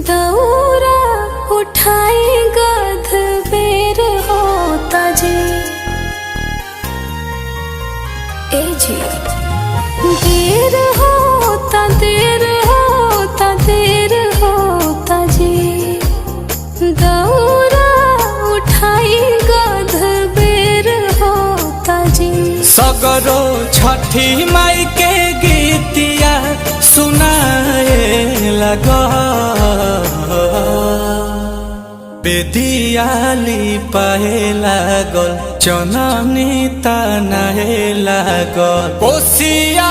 दौरा उठाई गध बेर होता जी। ए जी देर होता देर होता देर होता जी। दौरा उठाई गध बेर होता जी। सगरो छठी माई के गीतिया सुनाए लगा बेदियाली पाए लागल चननी तनाए लागल कोसिया